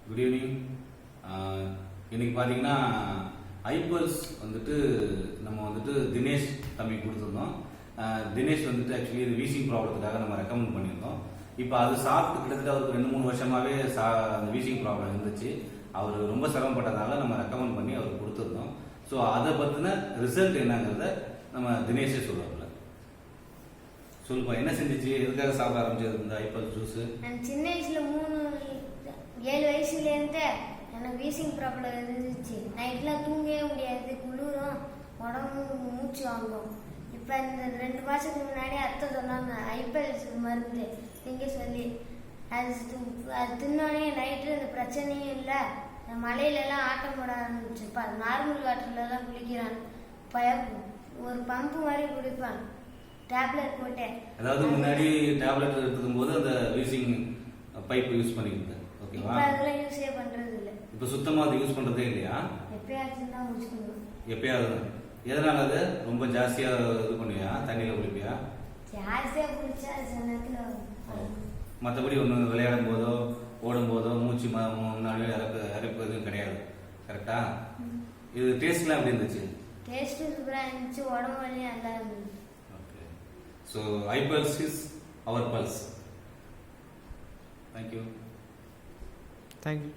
Good evening. இன்னைக்கு பார்த்தீங்கன்னா ஐபல்ஸ் வந்துட்டு நம்ம வந்துட்டு தினேஷ் தம்பி கொடுத்துருந்தோம். தினேஷ் வந்துட்டு ஆக்சுவலி இது வீசிங் ப்ராப்ளத்துக்காக நம்ம ரெக்கமெண்ட் பண்ணியிருந்தோம். இப்போ அது சாப்பிட்டு கிட்டத்தட்ட அவருக்கு 2-3 வருஷமாவே அந்த வீசிங் ப்ராப்ளம் இருந்துச்சு. அவர் ரொம்ப சிரமப்பட்டதால நம்ம ரெக்கமெண்ட் பண்ணி அவருக்கு கொடுத்துருந்தோம். ஸோ அதை பற்றின ரிசல்ட் என்னங்கிறத நம்ம தினேஷே சொல்லுவாங்க. சொல்லுப்பா, என்ன செஞ்சிச்சு, எதுக்காக சாப்பிட ஆரம்பிச்சது இந்த ஐபல் ஜூஸ்? நான் சின்ன வயசுல 7 வயசுலேருந்து எனக்கு வீசிங் ப்ராப்ளம் இருந்துச்சு. நைட்லாம் தூங்கவே முடியாது, குளிரும், உடம்பு மூச்சு வாங்கும். இப்போ இந்த 2 மாதத்துக்கு முன்னாடி அத்தை சொன்னாங்க ஐபல்ஸ் மருந்து திங்க சொல்லி. அது தின்னோடனே நைட்டு இந்த பிரச்சனையும் இல்லை. மலையிலலாம் ஆட்டம் போட ஆரம்பிச்சுப்பா. நார்மல் வாட்டர்லலாம் குளிக்கிறான். ஒரு பம்பு மாதிரி குடிப்பான். டேப்லெட் போட்டேன். அதாவது முன்னாடி டேப்லெட் எடுத்துக்கும் போது அந்த வீசிங் பைப் யூஸ் பண்ணிக்கிட்டேன். ஓகேவா? இப்போ அதெல்லாம் யூஸே பண்றது இல்லை. இப்போ சுத்தமா அது யூஸ் பண்றதே இல்லையா? எப்பயாச்சும் தான் யூஸ் பண்ணுவோம். எப்பயாவது? எதனால? அது ரொம்ப ஜாஸ்தியா இது பண்ணுவியா? தண்ணியில குளிப்பியா? ஜாஸ்தியா குளிச்சா சில மற்றபடி ஒன்று விளையாடும் போதோ ஓடும் போதோ மூச்சு முன்னாடியோ இறப்பு எதுவும் கிடையாது. கரெக்டா? இது டேஸ்ட்லாம் எப்படி இருந்துச்சு? டேஸ்ட் சூப்பராக இருந்துச்சு, உடம்பு வலியும் நல்லா இருந்துச்சு. Okay. So eye pulse is our pulse. Thank you.